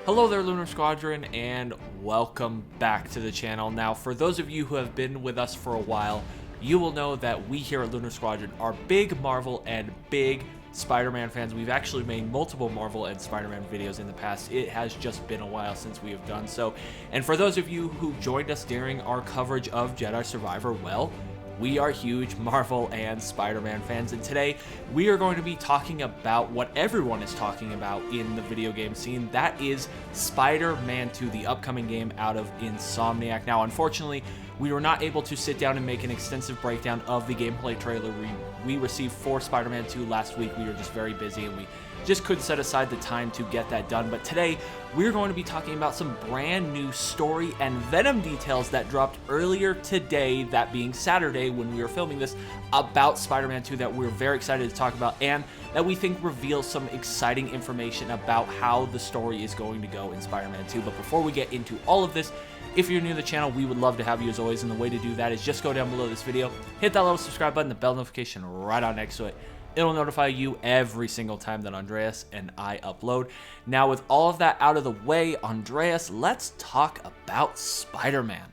Hello there, Lunar Squadron, and welcome back to the channel. Now, for those of you who have been with us for a while, you will know that we here at Lunar Squadron are big Marvel and big Spider-Man fans. We've actually made multiple Marvel and Spider-Man videos in the past. It has just been a while since we have done so. And for those of you who joined us during our coverage of Jedi Survivor, well, we are huge Marvel and Spider-Man fans, and today we are going to be talking about what everyone is talking about in the video game scene. That is Spider-Man 2, the upcoming game out of Insomniac. Now, unfortunately, we were not able to sit down and make an extensive breakdown of the gameplay trailer we received for Spider-Man 2 last week. We were just very busy and we just couldn't set aside the time to get that done. But today, we're going to be talking about some brand new story and Venom details that dropped earlier today, that being Saturday when we were filming this, about Spider-Man 2 that we're very excited to talk about and that we think reveals some exciting information about how the story is going to go in Spider-Man 2. But before we get into all of this, if you're new to the channel, we would love to have you as always, and the way to do that is just go down below this video, hit that little subscribe button, the bell notification right on next to it. It'll notify you every single time that Andreas and I upload. Now, with all of that out of the way, Andreas, let's talk about Spider-Man.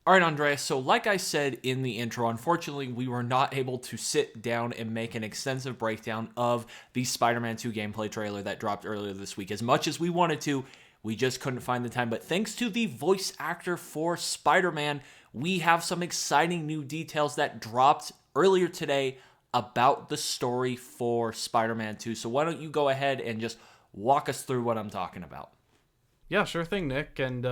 Alright, Andreas, so like I said in the intro, unfortunately, we were not able to sit down and make an extensive breakdown of the Spider-Man 2 gameplay trailer that dropped earlier this week. As much as we wanted to, we just couldn't find the time. But thanks to the voice actor for Spider-Man, we have some exciting new details that dropped earlier today about the story for Spider-Man 2. So why don't you go ahead and just walk us through what I'm talking about? Yeah, sure thing, Nick. And,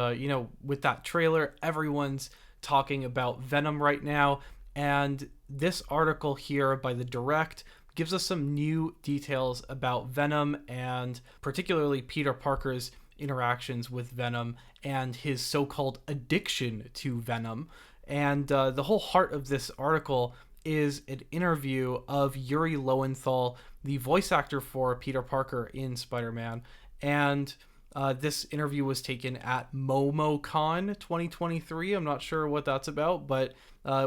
with that trailer, everyone's talking about Venom right now. And this article here by The Direct gives us some new details about Venom and particularly Peter Parker's interactions with Venom and his so-called addiction to Venom. And the whole heart of this article is an interview of Yuri Lowenthal, the voice actor for Peter Parker in Spider-Man. And this interview was taken at MomoCon 2023. I'm not sure what that's about, but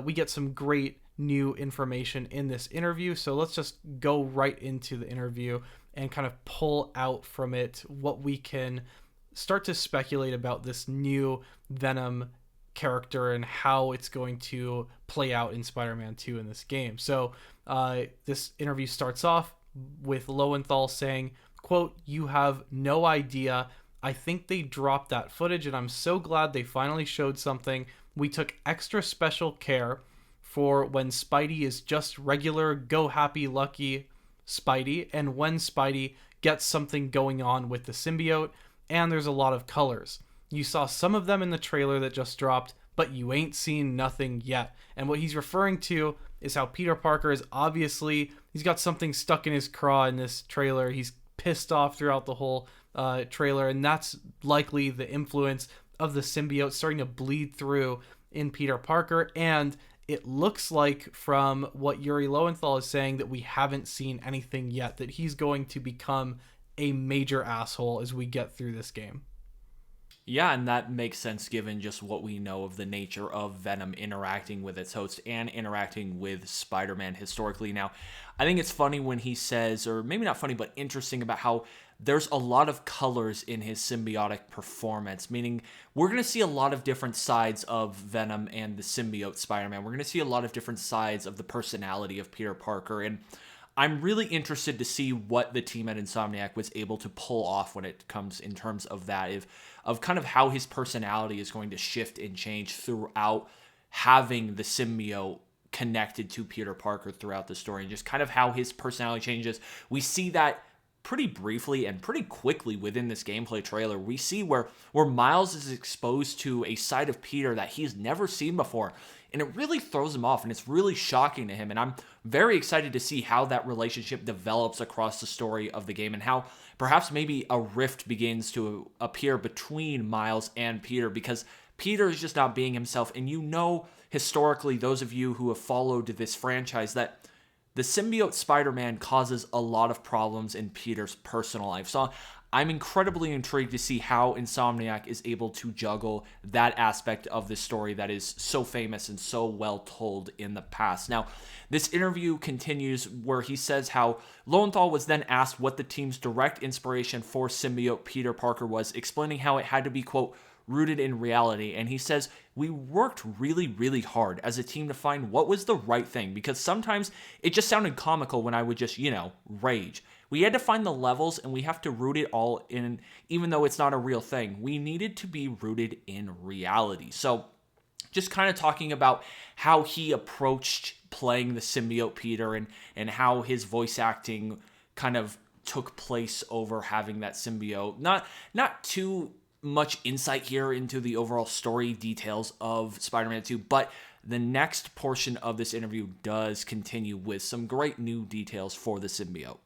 we get some great new information in this interview. So let's just go right into the interview and kind of pull out from it what we can start to speculate about this new Venom character and how it's going to play out in Spider-Man 2 in this game. So this interview starts off with Lowenthal saying, quote, "You have no idea. I think they dropped that footage and I'm so glad they finally showed something. We took extra special care for when Spidey is just regular, go happy, lucky Spidey, and when Spidey gets something going on with the symbiote, and there's a lot of colors. You saw some of them in the trailer that just dropped, but you ain't seen nothing yet." And what he's referring to is how Peter Parker is obviously, he's got something stuck in his craw in this trailer. He's pissed off throughout the whole trailer, and that's likely the influence of the symbiote starting to bleed through in Peter Parker. And it looks like, from what Yuri Lowenthal is saying, that we haven't seen anything yet, that he's going to become a major asshole as we get through this game. Yeah, and that makes sense given just what we know of the nature of Venom interacting with its host and interacting with Spider-Man historically. Now, I think it's funny when he says, or maybe not funny, but interesting about how there's a lot of colors in his symbiotic performance, meaning we're going to see a lot of different sides of Venom and the symbiote Spider-Man. We're going to see a lot of different sides of the personality of Peter Parker, and I'm really interested to see what the team at Insomniac was able to pull off when it comes in terms of that, of kind of how his personality is going to shift and change throughout having the symbiote connected to Peter Parker throughout the story, and just kind of how his personality changes. We see that pretty briefly and pretty quickly within this gameplay trailer. We see where Miles is exposed to a side of Peter that he's never seen before, and it really throws him off, and it's really shocking to him, and I'm very excited to see how that relationship develops across the story of the game, and how perhaps maybe a rift begins to appear between Miles and Peter, because Peter is just not being himself. And you know, historically, those of you who have followed this franchise, that the symbiote Spider-Man causes a lot of problems in Peter's personal life. So I'm incredibly intrigued to see how Insomniac is able to juggle that aspect of the story that is so famous and so well told in the past. Now, this interview continues where he says how Lowenthal was then asked what the team's direct inspiration for symbiote Peter Parker was, explaining how it had to be, quote, rooted in reality. And he says, we worked really, really hard as a team to find what was the right thing, because sometimes it just sounded comical when I would just, rage. We had to find the levels, and we have to root it all in, even though it's not a real thing. We needed to be rooted in reality. So just kind of talking about how he approached playing the symbiote Peter, and how his voice acting kind of took place over having that symbiote. Not too much insight here into the overall story details of Spider-Man 2, but the next portion of this interview does continue with some great new details for the symbiote.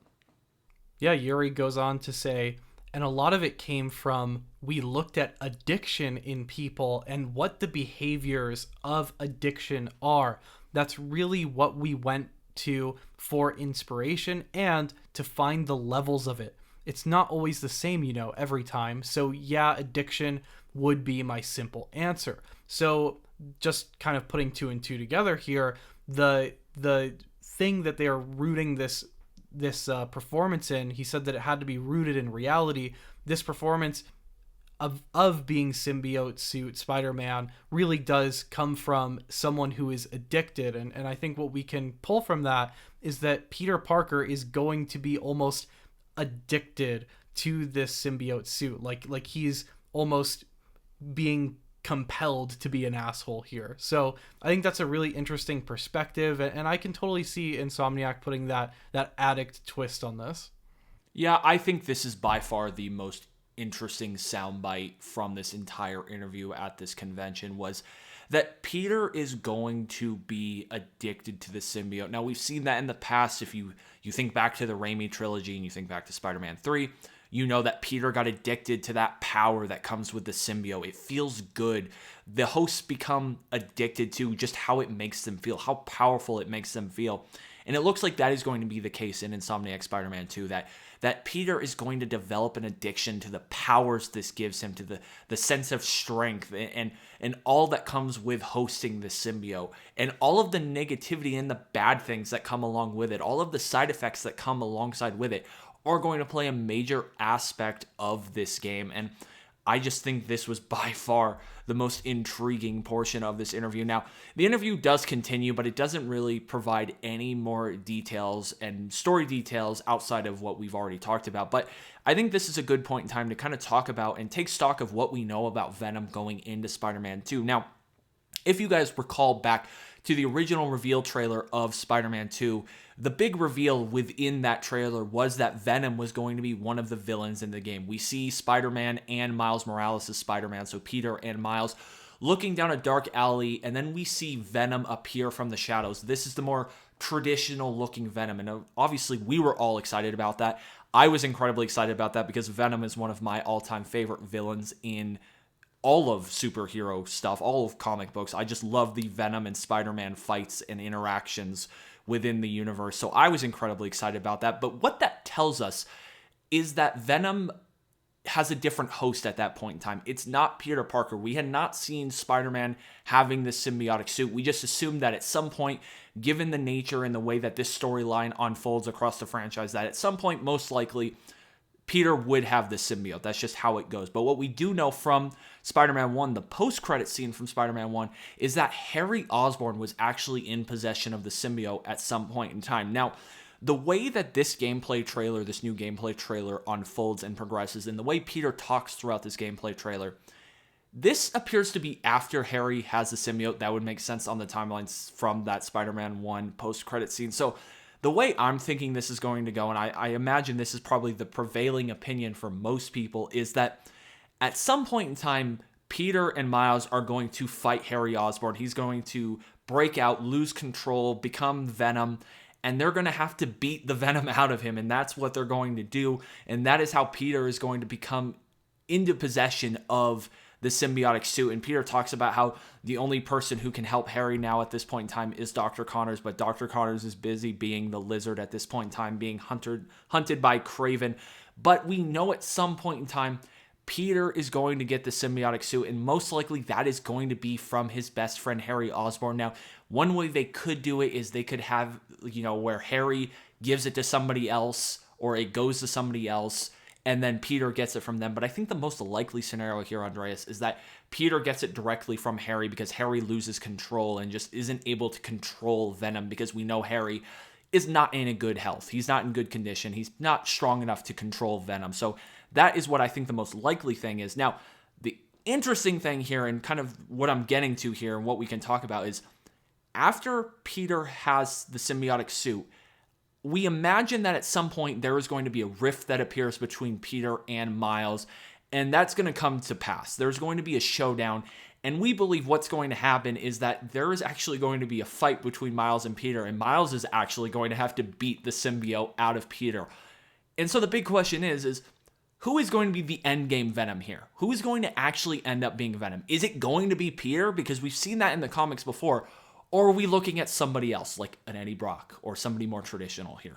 Yeah, Yuri goes on to say, and a lot of it came from, we looked at addiction in people and what the behaviors of addiction are. That's really what we went to for inspiration and to find the levels of it. It's not always the same, every time. So yeah, addiction would be my simple answer. So just kind of putting 2 and 2 together here, the thing that they are rooting this performance in, he said that it had to be rooted in reality. This performance of being symbiote suit Spider-Man really does come from someone who is addicted. And I think what we can pull from that is that Peter Parker is going to be almost addicted to this symbiote suit, like he's almost being compelled to be an asshole here. So I think that's a really interesting perspective, and I can totally see Insomniac putting that addict twist on this. Yeah, I think this is by far the most interesting soundbite from this entire interview at this convention, was that Peter is going to be addicted to the symbiote. Now, we've seen that in the past. If you think back to the Raimi trilogy and you think back to Spider-Man 3, you know that Peter got addicted to that power that comes with the symbiote. It feels good. The hosts become addicted to just how it makes them feel, how powerful it makes them feel. And it looks like that is going to be the case in Insomniac Spider-Man 2, that Peter is going to develop an addiction to the powers this gives him, to the sense of strength and all that comes with hosting the symbiote, and all of the negativity and the bad things that come along with it, all of the side effects that come alongside with it are going to play a major aspect of this game. And I just think this was by far the most intriguing portion of this interview. Now, the interview does continue, but it doesn't really provide any more details and story details outside of what we've already talked about. But I think this is a good point in time to kind of talk about and take stock of what we know about Venom going into Spider-Man 2. Now, if you guys recall back to the original reveal trailer of Spider-Man 2, the big reveal within that trailer was that Venom was going to be one of the villains in the game. We see Spider-Man and Miles Morales as Spider-Man, so Peter and Miles looking down a dark alley, and then we see Venom appear from the shadows. This is the more traditional looking Venom, and obviously we were all excited about that. I was incredibly excited about that because Venom is one of my all-time favorite villains in all of superhero stuff, all of comic books. I just love the Venom and Spider-Man fights and interactions within the universe. So I was incredibly excited about that. But what that tells us is that Venom has a different host at that point in time. It's not Peter Parker. We had not seen Spider-Man having this symbiotic suit. We just assumed that at some point, given the nature and the way that this storyline unfolds across the franchise, that at some point, most likely, Peter would have the symbiote. That's just how it goes. But what we do know from Spider-Man 1, the post-credit scene from Spider-Man 1, is that Harry Osborn was actually in possession of the symbiote at some point in time. Now, the way that this new gameplay trailer unfolds and progresses, and the way Peter talks throughout this gameplay trailer, this appears to be after Harry has the symbiote. That would make sense on the timelines from that Spider-Man 1 post-credit scene. So the way I'm thinking this is going to go, and I imagine this is probably the prevailing opinion for most people, is that at some point in time, Peter and Miles are going to fight Harry Osborn. He's going to break out, lose control, become Venom, and they're going to have to beat the Venom out of him, and that's what they're going to do, and that is how Peter is going to become into possession of the symbiotic suit. And Peter talks about how the only person who can help Harry now at this point in time is Dr. Connors, but Dr. Connors is busy being the Lizard at this point in time, being hunted by Kraven. But we know at some point in time, Peter is going to get the symbiotic suit, and most likely that is going to be from his best friend, Harry Osborn. Now, one way they could do it is they could have, where Harry gives it to somebody else, or it goes to somebody else, and then Peter gets it from them. But I think the most likely scenario here, Andreas, is that Peter gets it directly from Harry because Harry loses control and just isn't able to control Venom, because we know Harry is not in a good health. He's not in good condition. He's not strong enough to control Venom. So that is what I think the most likely thing is. Now, the interesting thing here, and kind of what I'm getting to here and what we can talk about, is after Peter has the symbiotic suit, we imagine that at some point there is going to be a rift that appears between Peter and Miles, and that's going to come to pass. There's going to be a showdown, and we believe what's going to happen is that there is actually going to be a fight between Miles and Peter, and Miles is actually going to have to beat the symbiote out of Peter. And so the big question is who is going to be the endgame Venom here? Who is going to actually end up being Venom? Is it going to be Peter? Because we've seen that in the comics before. Or are we looking at somebody else, like an Eddie Brock, or somebody more traditional here?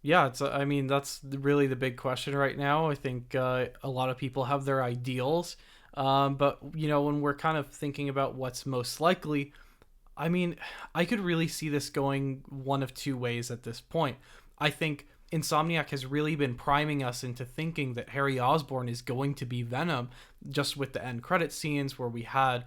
Yeah, that's really the big question right now. I think a lot of people have their ideals. But, when we're kind of thinking about what's most likely, I could really see this going one of two ways at this point. I think Insomniac has really been priming us into thinking that Harry Osborn is going to be Venom, just with the end credit scenes where we had,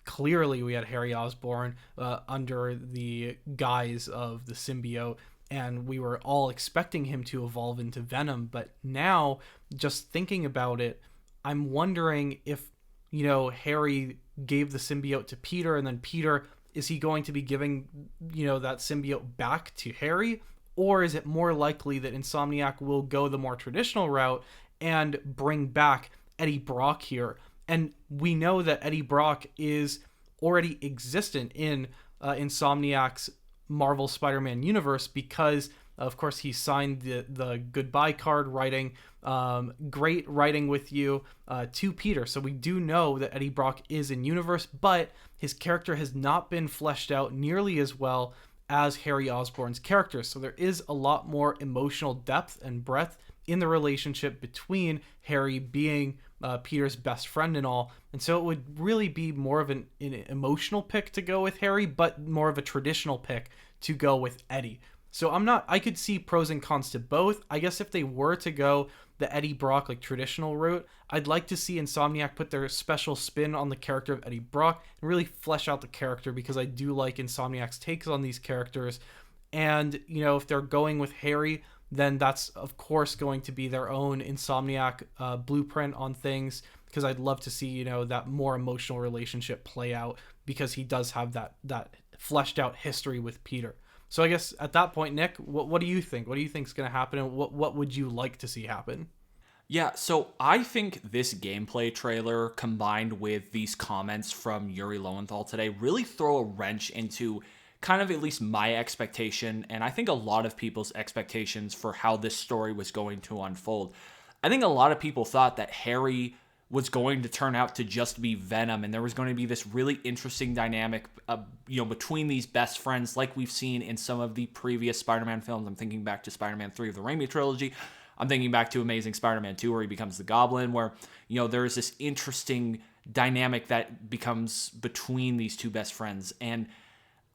clearly we had Harry Osborn under the guise of the symbiote, and we were all expecting him to evolve into Venom. But now, just thinking about it, I'm wondering if, Harry gave the symbiote to Peter, and then Peter, is he going to be giving, that symbiote back to Harry? Or is it more likely that Insomniac will go the more traditional route and bring back Eddie Brock here? And we know that Eddie Brock is already existent in Insomniac's Marvel Spider-Man universe because, of course, he signed the goodbye card writing, great writing with you, to Peter. So we do know that Eddie Brock is in universe, but his character has not been fleshed out nearly as well as Harry Osborn's character. So there is a lot more emotional depth and breadth in the relationship between Harry being Peter's best friend and all. And so it would really be more of an emotional pick to go with Harry, but more of a traditional pick to go with Eddie. So I could see pros and cons to both. I guess if they were to go the Eddie Brock traditional route, I'd like to see Insomniac put their special spin on the character of Eddie Brock and really flesh out the character, because I do like Insomniac's takes on these characters. And, if they're going with Harry, then that's of course going to be their own Insomniac blueprint on things, because I'd love to see, that more emotional relationship play out, because he does have that fleshed out history with Peter. So I guess at that point, Nick, what do you think? What do you think is going to happen, and what would you like to see happen? Yeah, so I think this gameplay trailer combined with these comments from Yuri Lowenthal today really throw a wrench into kind of at least my expectation, and I think a lot of people's expectations for how this story was going to unfold. I think a lot of people thought that Harry was going to turn out to just be Venom, and there was going to be this really interesting dynamic between these best friends like we've seen in some of the previous Spider-Man films. I'm thinking back to Spider-Man 3 of the Raimi trilogy. I'm thinking back to Amazing Spider-Man 2, where he becomes the Goblin, where there is this interesting dynamic that becomes between these two best friends. And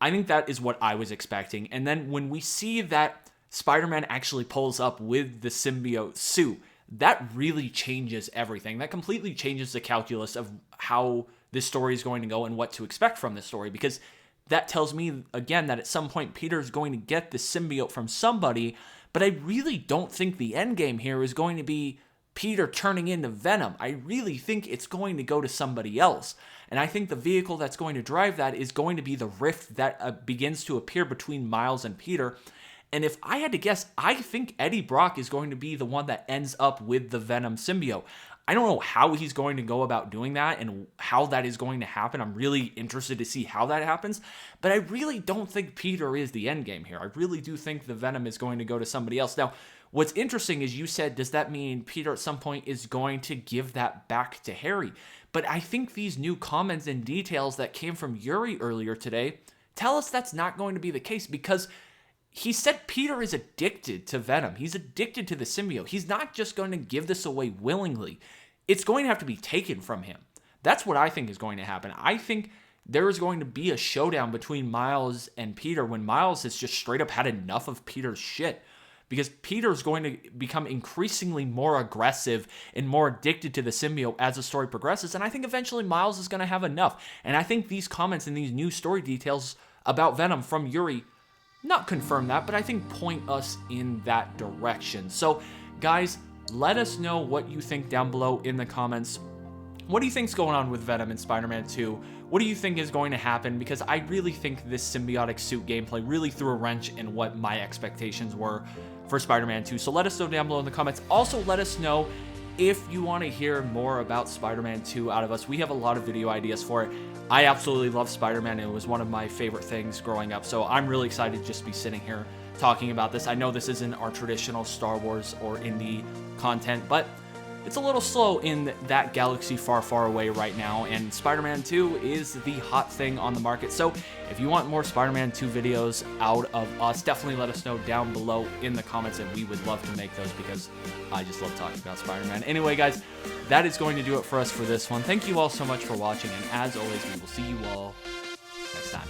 I think that is what I was expecting. And then when we see that Spider-Man actually pulls up with the symbiote suit, that really changes everything. That completely changes the calculus of how this story is going to go and what to expect from this story, because that tells me, again, that at some point Peter's going to get the symbiote from somebody, but I really don't think the end game here is going to be Peter turning into Venom. I really think it's going to go to somebody else. And I think the vehicle that's going to drive that is going to be the rift that begins to appear between Miles and Peter. And if I had to guess, I think Eddie Brock is going to be the one that ends up with the Venom symbiote. I don't know how he's going to go about doing that and how that is going to happen. I'm really interested to see how that happens. But I really don't think Peter is the endgame here. I really do think the Venom is going to go to somebody else. Now, what's interesting is you said, does that mean Peter at some point is going to give that back to Harry? But I think these new comments and details that came from Yuri earlier today tell us that's not going to be the case, because he said Peter is addicted to Venom. He's addicted to the symbiote. He's not just going to give this away willingly. It's going to have to be taken from him. That's what I think is going to happen. I think there is going to be a showdown between Miles and Peter when Miles has just straight up had enough of Peter's shit. Because Peter's going to become increasingly more aggressive and more addicted to the symbiote as the story progresses. And I think eventually Miles is going to have enough. And I think these comments and these new story details about Venom from Yuri not confirm that, but I think point us in that direction. So, guys, let us know what you think down below in the comments. What do you think's going on with Venom in Spider-Man 2? What do you think is going to happen? Because I really think this symbiotic suit gameplay really threw a wrench in what my expectations were for Spider-Man 2. So let us know down below in the comments. Also, let us know if you want to hear more about Spider-Man 2 out of us. We have a lot of video ideas for it. I absolutely love Spider-Man. It was one of my favorite things growing up. So I'm really excited to just be sitting here talking about this. I know this isn't our traditional Star Wars or indie content, but it's a little slow in that galaxy far, far away right now, and Spider-Man 2 is the hot thing on the market. So if you want more Spider-Man 2 videos out of us, definitely let us know down below in the comments, and we would love to make those because I just love talking about Spider-Man. Anyway, guys, that is going to do it for us for this one. Thank you all so much for watching, and as always, we will see you all next time.